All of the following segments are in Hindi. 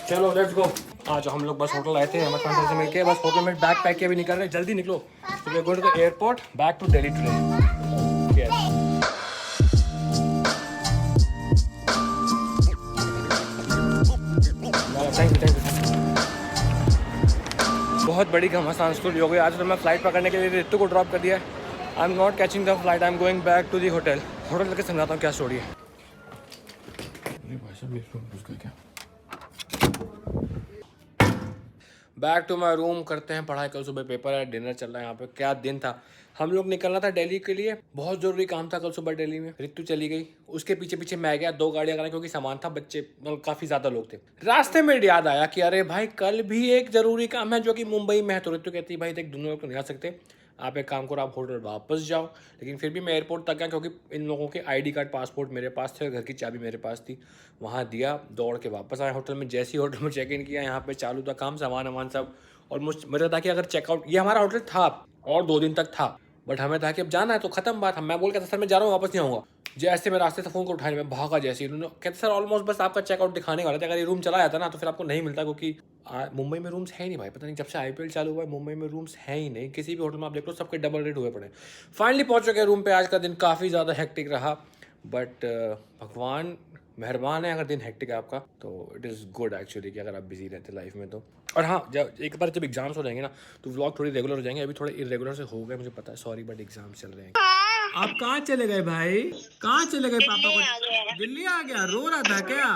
चलो लेट्स गो। आज हम लोग बस होटल आए थे अहमद खान से मिलके, बस होटल में बैग पैक किया भी निकल रहे, जल्दी निकलो। तो we are going to the airport back to Delhi today. Thank you. बहुत बड़ी घमासान स्टोरी हो गई आज। तो मैं फ्लाइट पकड़ने के लिए रितु को ड्रॉप कर दिया। I am not catching the flight, I am going back to the hotel. Hotel लेके समझाता हूँ क्या स्टोरी है। बैक टू माई रूम, करते हैं पढ़ाई। कल सुबह पेपर है, डिनर चल रहा है यहाँ पे। क्या दिन था। हम लोग निकलना था दिल्ली के लिए, बहुत जरूरी काम था कल सुबह दिल्ली में। रितु चली गई, उसके पीछे पीछे मैं गया। 2 गाड़ियां करा क्योंकि सामान था, बच्चे मतलब काफी ज्यादा लोग थे। रास्ते में याद आया कि अरे भाई कल भी एक जरूरी काम है जो कि मुंबई में है। तो रितु कहती है भाई देख दोनों लोग तो नहीं आ सकते, आप एक काम करो, आप होटल वापस जाओ। लेकिन फिर भी मैं एयरपोर्ट तक गया क्योंकि इन लोगों के आईडी कार्ड पासपोर्ट मेरे पास थे, घर की चाबी मेरे पास थी। वहाँ दिया, दौड़ के वापस आया होटल में। जैसे ही होटल में चेक इन किया, यहाँ पे चालू था काम, सामान सब ऑलमोस्ट। मुझे था कि अगर चेकआउट, ये हमारा होटल था और 2 दिन तक था, बट हमें था कि अब जाना है तो खत्म बात। मैं बोल के सर मैं जा रहा हूँ, वापस नहीं आऊँगा। जैसे मैं रास्ते से फ़ोन को उठाने में भागा, जैसे ही उन्होंने कहते सर ऑलमोस्ट बस आपका चेकआउट दिखाने वाले थे, अगर ये रूम चला जाता ना तो फिर आपको नहीं मिलता, क्योंकि मुंबई में रूम्स है ही नहीं भाई। पता नहीं जब से आईपीएल चालू हुआ है मुंबई में रूम्स है ही नहीं। किसी भी होटल में आप देख लो सबके डबल रेट हुए पड़े। फाइनली पहुंच चुके रूम पे। आज का दिन काफ़ी ज़्यादा हेक्टिक रहा, बट भगवान मेहरबान है अगर दिन हेक्टिक है आपका तो इट इज़ गुड एक्चुअली, कि अगर आप बिजी रहते लाइफ में तो। और हाँ, जब एक बार जब एग्जाम्स हो जाएंगे ना तो व्लॉग थोड़ी रेगुलर हो जाएंगे। अभी थोड़े इरेगुलर से हो गए, मुझे पता है, सॉरी, बट एग्जाम्स चल रहे हैं। आप कहाँ चले गए भाई? कहाँ चले गए? पापा को दिल्ली आ गया? रो रहा था क्या?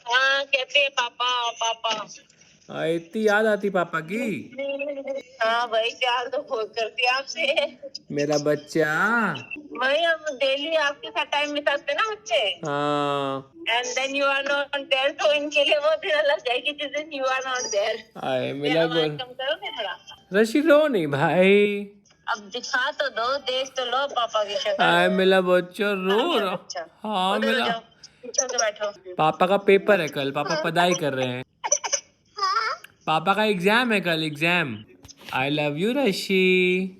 हाँ, कहते हैं पापा पापा। इतनी याद आती पापा की? हाँ भाई, प्यार तो बहुत करती है आपसे। मेरा बच्चा। भाई हम डेली आपके साथ टाइम बिताते ना बच्चे। हाँ। And then you are not there, तो इनके लिए वो दिन अलग जाएगी जिस दिन यू आर नॉट देयर। आए मिला बोल। कम करो ना थोड़ा। रशी रो नहीं भाई। अब दिखा तो दो, देख तो लो पापा की शक्ल। आए मिला बच्चा रो हाँ, मेरा रहा। बच्चा। हाँ उधर हो मिला। जाओ, पीछे होके बैठो। पापा का पेपर है कल, पापा पढ़ाई कर रहे हैं। पापा का एग्जाम है कल, एग्जाम। आई लव यू रशी।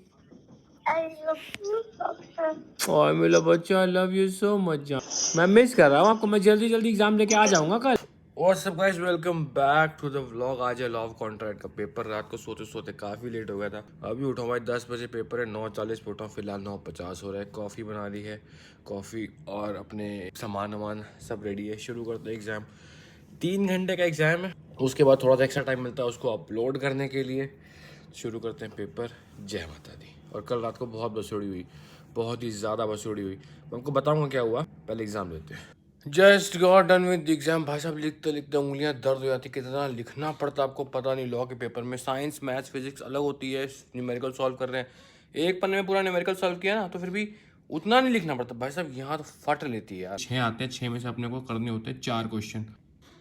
और मेरा बच्चा, I love you so much. मैं मिस कर रहा हूँ आपको। मैं जल्दी जल्दी एग्जाम लेके आ जाऊंगा कल। और सब guys, welcome back to the vlog. आज है लॉ ऑफ कॉन्ट्रैक्ट का पेपर। रात को सोते सोते काफ़ी लेट हो गया था। अभी उठा भाई 10 बजे पेपर है, 9:40 पे उठा। फिलहाल 9:50 हो रहा है। कॉफ़ी बना ली है, कॉफ़ी और अपने सामान वामान सब रेडी है। शुरू करते हैं एग्ज़ाम। 3 घंटे का एग्ज़ाम है, उसके बाद थोड़ा सा एक्स्ट्रा टाइम मिलता है उसको अपलोड करने के लिए। शुरू करते हैं पेपर। जय माता दी। और कल रात को बहुत बसोड़ी हुई, बहुत ही ज़्यादा बसोड़ी हुई। मैं आपको बताऊंगा क्या हुआ, पहले एग्ज़ाम लेते हैं। Just got done with exam. भाई साहब लिखते लिखते उंगलियां दर्द हो जाती। कितना लिखना पड़ता आपको पता नहीं। लॉ के पेपर में साइंस मैथ्स फिजिक्स अलग होती है। न्यूमेरिकल सॉल्व कर रहे हैं, एक पन्ने में पूरा न्यूमेरिकल सॉल्व किया ना तो फिर भी उतना नहीं लिखना पड़ता। भाई साहब यहाँ तो फट लेती है यार। 6 आते हैं, 6 में से अपने को करने होते हैं 4 क्वेश्चन।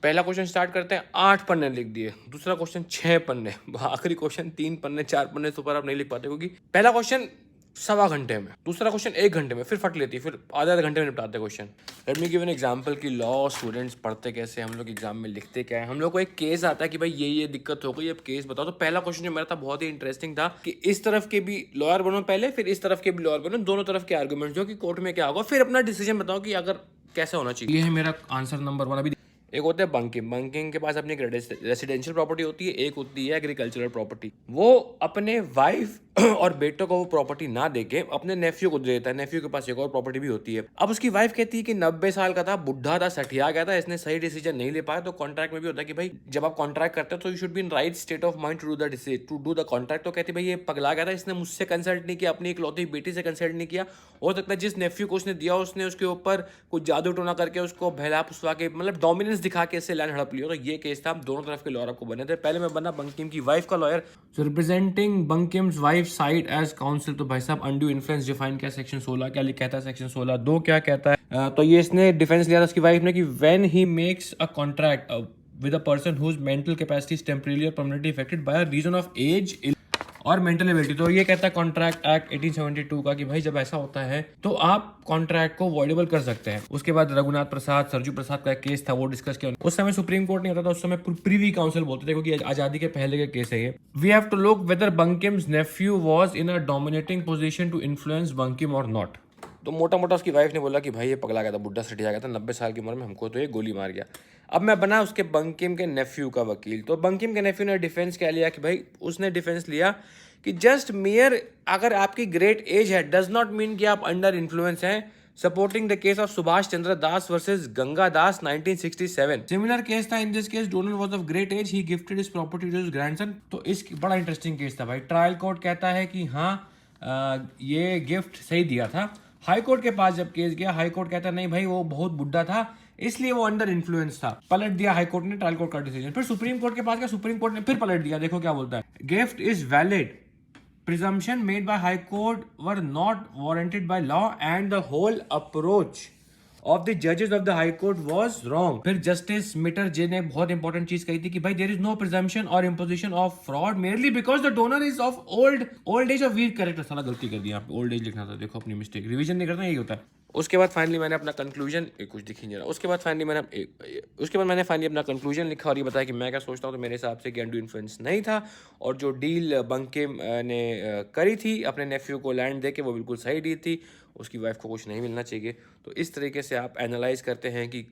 पहला क्वेश्चन स्टार्ट करते हैं, 8 पन्ने लिख दिए। दूसरा क्वेश्चन 6 पन्ने। आखिरी क्वेश्चन 3 पन्ने 4 पन्ने से ऊपर आप नहीं लिख पाते, क्योंकि पहला क्वेश्चन 1.25 घंटे में, दूसरा क्वेश्चन 1 घंटे में, फिर फट लेती है, फिर आधे घंटे में निपटाते question. Let me give an example कि लॉ स्टूडेंट्स पढ़ते कैसे, हम लोग एग्जाम में लिखते क्या है। हम लोग को एक केस आता है कि भाई ये दिक्कत हो गई, अब केस बताओ। तो पहला क्वेश्चन जो मेरा था बहुत ही इंटरेस्टिंग था कि इस तरफ के भी लॉयर बनो पहले, फिर इस तरफ के भी लॉयर बनो, दोनों तरफ के आर्गूमेंट जो कि कोर्ट में क्या होगा, फिर अपना डिसीजन बताओ कि अगर कैसे होना चाहिए। ये है मेरा आंसर नंबर 1। अभी एक होता है बंकिंग। बंकिंग के पास अपनी एक रेसिडेंशियल प्रॉपर्टी होती है, एक होती है एग्रीकल्चरल प्रॉपर्टी। वो अपने वाइफ और बेटों को वो प्रॉपर्टी ना देके अपने नेफ्यू को दे देता है। नेफ्यू के पास एक और प्रॉपर्टी भी होती है। अब उसकी वाइफ कहती है कि 90 साल का था, बुढ़ा था, सठिया गया था, इसने सही डिसीजन नहीं ले पाया। तो कॉन्ट्रैक्ट में भी होता है कि भाई जब आप कॉन्ट्रैक्ट करते हो तो you should be in right state of mind to do the contract. तो कहती है भाई ये पगला गया था, इसने मुझसे कंसल्ट नहीं किया, अपनी इकलौती बेटी से कंसल्ट नहीं किया। हो सकता है जिस नेफ्यू को उसने दिया उसने उसके ऊपर कुछ जादू टोना करके उसको बहला फुसवा के, मतलब डोमिनेंस दिखा के इससे लैंड हड़प लिया। तो ये केस था, दोनों तरफ के लॉयर आपको बने थे। पहले मैं बना बंकिम की वाइफ का lawyer, representing Bankim's wife side as counsel. तो भाई साहब अनड्यू इन्फ्लुएंस डिफाइन क्या, सेक्शन 16 क्या कहता है, सेक्शन 16(2) क्या कहता है। तो ये इसने डिफेंस लिया था उसकी वाइफ ने कि when he makes a contract with a person whose mental capacity is temporary और permanently affected by reason of age और मेंटल एबिलिटी। तो ये कहता है कॉन्ट्रैक्ट एक्ट 1872 का कि भाई जब ऐसा होता है तो आप कॉन्ट्रैक्ट को वॉइडेबल कर सकते हैं। उसके बाद रघुनाथ प्रसाद, सरजू प्रसाद का केस था, वो डिस्कस किया। उस समय सुप्रीम कोर्ट नहीं होता था, उस समय प्रीवी काउंसिल बोलते थे, क्योंकि आजादी के पहले के केस है ये। We have to look whether Bankim's nephew was in a dominating position to influence Bankim और नॉट। तो मोटा मोटा उसकी वाइफ ने बोला कि भाई ये पगला गया था, बुढ़ा सटिया गया था, 90 साल की उम्र में हमको तो ये गोली मार गया। अब मैं बना उसके बंकिम के नेफ्यू का वकील। तो बंकिम के नेफ्यू ने डिफेंस क्या लिया कि भाई उसने डिफेंस लिया कि जस्ट मेयर अगर आपकी ग्रेट एज है डज नॉट मीन कि आप अंडर इन्फ्लुएंस हैं। Supporting the case of Subhash Chandra Das versus Ganga Das 1967। Similar case था। In this case donor was of great age, he gifted his property to his grandson. तो इस बड़ा इंटरेस्टिंग केस था भाई। ट्रायल कोर्ट कहता है कि हाँ ये गिफ्ट सही दिया था। हाई कोर्ट के पास जब केस गया, हाई कोर्ट कहता नहीं भाई वो बहुत बुढ़ा था इसलिए वो अंडर इन्फ्लुएंस था। पलट दिया हाई कोर्ट ने ट्रायल कोर्ट का डिसीजन। फिर सुप्रीम कोर्ट के पास गया, सुप्रीम कोर्ट ने फिर पलट दिया। देखो क्या बोलता है, gift is valid, presumption made by high court were not warranted by law and the whole approach of the judges of the high court was wrong। फिर जस्टिस मिटर जे ने बहुत इंपॉर्टेंट चीज कही थी कि भाई there is no presumption or imposition of fraud merely because the donor is of old age or weak character। साला गलती कर दी यहाँ पे, old age लिखना था, देखो अपनी मिस्टेक, रिवीजन नहीं करता, यही होता है। उसके बाद फाइनली मैंने अपना कंक्लूजन कुछ दिख ही नहीं रहा। उसके बाद मैंने फाइनली अपना कंक्लूजन लिखा और ये बताया कि मैं क्या सोचता हूँ। तो मेरे हिसाब से कि अंडू इन्फ्लुएंस नहीं था और जो डील बंकिम ने करी थी अपने नेफ्यू को लैंड दे के वो बिल्कुल सही डील थी। उसकी वाइफ को कुछ नहीं मिलना चाहिए। तो इस तरीके से आप एनालाइज करते हैं कि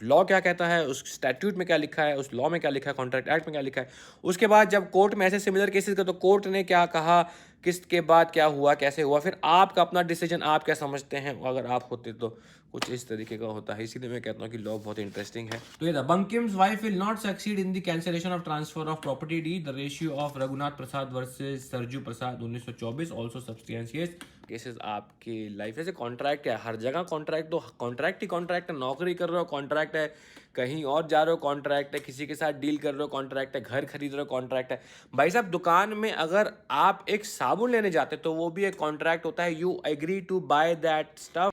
लॉ क्या कहता है, उस स्टैट्यूट में क्या लिखा है, उस लॉ में क्या लिखा है, कॉन्ट्रैक्ट एक्ट में क्या लिखा है। उसके बाद जब कोर्ट में ऐसे सिमिलर केसेस का तो कोर्ट ने क्या कहा, किसके बाद क्या हुआ, कैसे हुआ, फिर आपका अपना डिसीजन आप क्या समझते हैं। अगर आप होते तो कुछ इस तरीके का होता है। इसीलिए मैं कहता हूँ कि लॉ बहुत इंटरेस्टिंग है। तो ये था Bankim's wife will not succeed in the cancellation of transfer of property deed, the ratio of Raghunath Prasad versus Sarju Prasad 1924 also substantiate cases आपकी लाइफ। जैसे कॉन्ट्रैक्ट है, हर जगह कॉन्ट्रैक्ट, तो कॉन्ट्रैक्ट ही कॉन्ट्रैक्ट है। नौकरी कर रहे हो कॉन्ट्रैक्ट है, कहीं और जा रहे हो कॉन्ट्रैक्ट है, किसी के साथ डील कर रहे हो कॉन्ट्रैक्ट है, घर खरीद रहे हो कॉन्ट्रैक्ट है। भाई साहब दुकान में अगर आप एक साबुन लेने जाते तो वो भी एक कॉन्ट्रैक्ट होता है। You agree to buy that stuff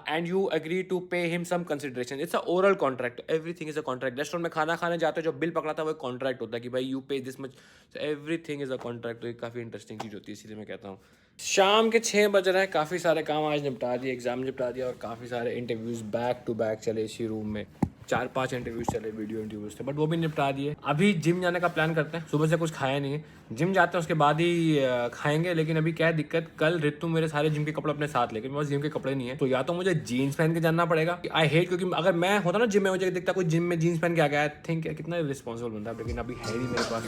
and you agree to pay him some consideration, it's a oral contract, everything is a contract. Restaurant में खाना खाने जाते हो जो बिल पकड़ा था वो कॉन्ट्रैक्ट होता है कि भाई यू पे this much, everything is a contract. तो ये काफ़ी इंटरेस्टिंग चीज़ होती है, इसलिए मैं कहता हूँ। शाम के 6 बज रहे हैं, काफ़ी सारे काम आज निपटा दिए, एग्जाम निपटा दिया और काफ़ी सारे इंटरव्यूज़ बैक टू बैक चले इसी रूम में। 4-5 इंटरव्यूज चले, वीडियो इंटरव्यूज थे, बट वो भी निपटा दिए। अभी जिम जाने का प्लान करते हैं, सुबह से कुछ खाया नहीं है, जिम जाते हैं उसके बाद ही खाएंगे। लेकिन अभी क्या है दिक्कत, कल रितु मेरे सारे जिम के कपड़े अपने साथ, लेकिन मेरे पास जिम के कपड़े नहीं है। तो या तो मुझे जीन्स पहन के जाना पड़ेगा, आई हेट, क्योंकि अगर मैं होता ना जिम में, मुझे दिखता कोई जिम में जीन्स पहन के आ गया, आई थिंक कितना रिस्पॉन्सिबल बनता है, लेकिन अभी है नहीं मेरे पास।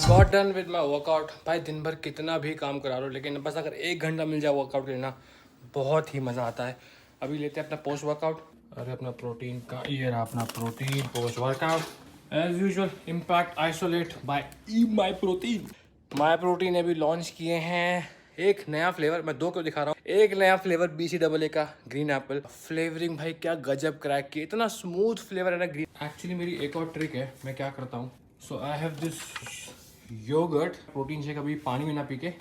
Got done with my workout. भाई दिन भर कितना भी काम करा लो, लेकिन बस अगर 1 घंटा मिल जाए वर्कआउट लेना, बहुत ही मज़ा आता है। अभी लेते हैं अपना पोस्ट वर्कआउट। अरे अपना प्रोटीन का, ये रहा अपना protein post workout as usual, impact isolate by uh Myprotein. Myprotein अभी लॉन्च किए हैं एक नया फ्लेवर, मैं 2 क्यों दिखा रहा हूँ। एक नया फ्लेवर BCAA का ग्रीन एप्पल फ्लेवरिंग, भाई क्या गजब क्रैक किया, इतना स्मूथ फ्लेवर है ना ग्रीन। एक्चुअली मेरी एक और ट्रिक है, मैं क्या करता हूँ, so I have this yoghurt protein shake, अभी पानी में ना पी के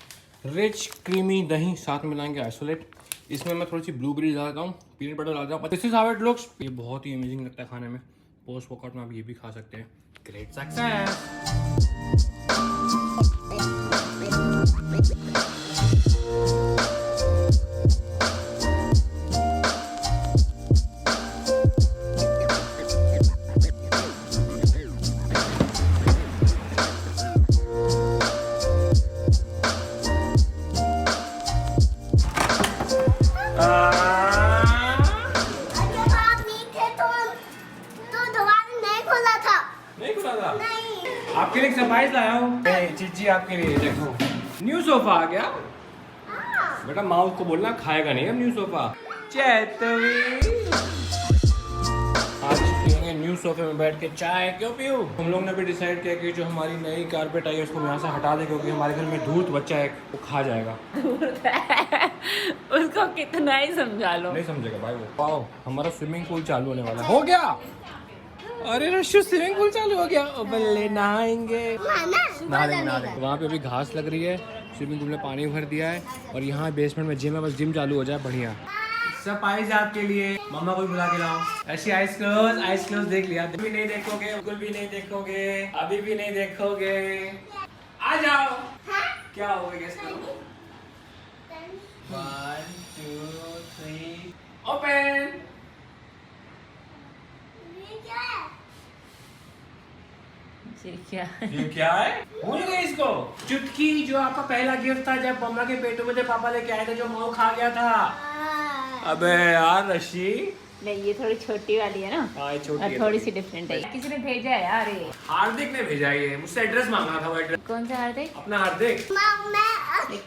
रिच क्रीमी दही साथ में लाएंगे आइसोलेट। इसमें मैं थोड़ी सी ब्लूबेरी डालता हूँ, पीनट बटर डालता हूँ, this is how it looks. ये बहुत ही अमेजिंग लगता है खाने में। पोस्ट वर्कआउट में आप ये भी खा सकते हैं। Great success. आपके लिए सरप्राइज लाया हूँ चीची, आपके लिए देखो न्यू सोफा आ गया। बेटा माउस को बोलना खाएगा नहीं अब न्यू सोफा। आज पियेंगे न्यू सोफे में बैठ के चाय। क्यों पीऊँ? हम लोग ने भी डिसाइड किया कि जो हमारी नई कारपेट आई है उसको यहाँ से हटा दे, क्योंकि हमारे घर में धूर्त बच्चा है, वो खा जाएगा। उसको कितना ही समझा लो, नहीं समझेगा भाई वो। पाओ हमारा स्विमिंग पूल चालू होने वाला हो गया। अरे रशु स्विमिंग पूल चालू हो गया, बल्ले नहाएंगे। वहाँ पे अभी घास लग रही है, स्विमिंग पूल में पानी भर दिया है और यहाँ बेसमेंट में जिम है, बस जिम चालू हो जाए बढ़िया। सरप्राइज आपके लिए, मम्मा को भी बुला के लाओ। ऐसी आइस क्लोज देख लिया, अभी नहीं देखोगे, बिल्कुल भी नहीं देखोगे, अभी भी नहीं देखोगे। आ जाओ। क्या होगा गेस करो। 1 2 3 ओपन। ये क्या ये क्या है? भूल गई इसको? चुटकी जो आपका पहला गिफ्ट था जब मम्मा के पेटों में थे, पापा लेके आए थे, जो माओ खा गया था। अबे यार रशी। नहीं ये थोड़ी छोटी वाली है ना। हाँ ये छोटी है। थोड़ी सी डिफरेंट है। किसी ने भेजा है यार ये। हार्दिक ने भेजा ये, मुझसे एड्रेस मांगा था वो एड्रेस। कौन सा हार्दिक? अपना हार्दिक।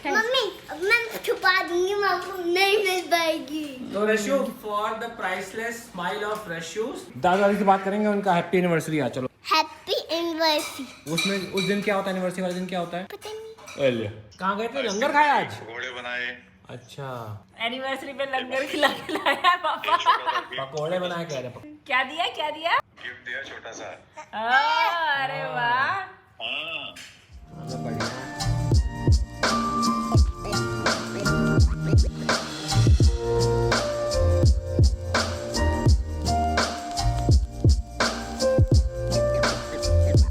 मम्मी मैं छुपा दूंगी, मम्मी नहीं मिल पाएगी। तो Rashu for the priceless smile of Rashu, दादा से बात करेंगे, उनका हैप्पी एनिवर्सरी आ। चलो हैप्पी एनिवर्सरी। उसमें उस दिन क्या होता है, एनिवर्सरी वाले दिन क्या होता है? पता नहीं। कहाँ गए थे? लंगर खाया आज? घोड़े बनाए, अच्छा एनिवर्सरी पे लंगर खिलाया पापा। पकौड़े बनाए कह रहे। क्या दिया क्या दिया? गिफ्ट दिया छोटा सा। अरे वाह। हाँ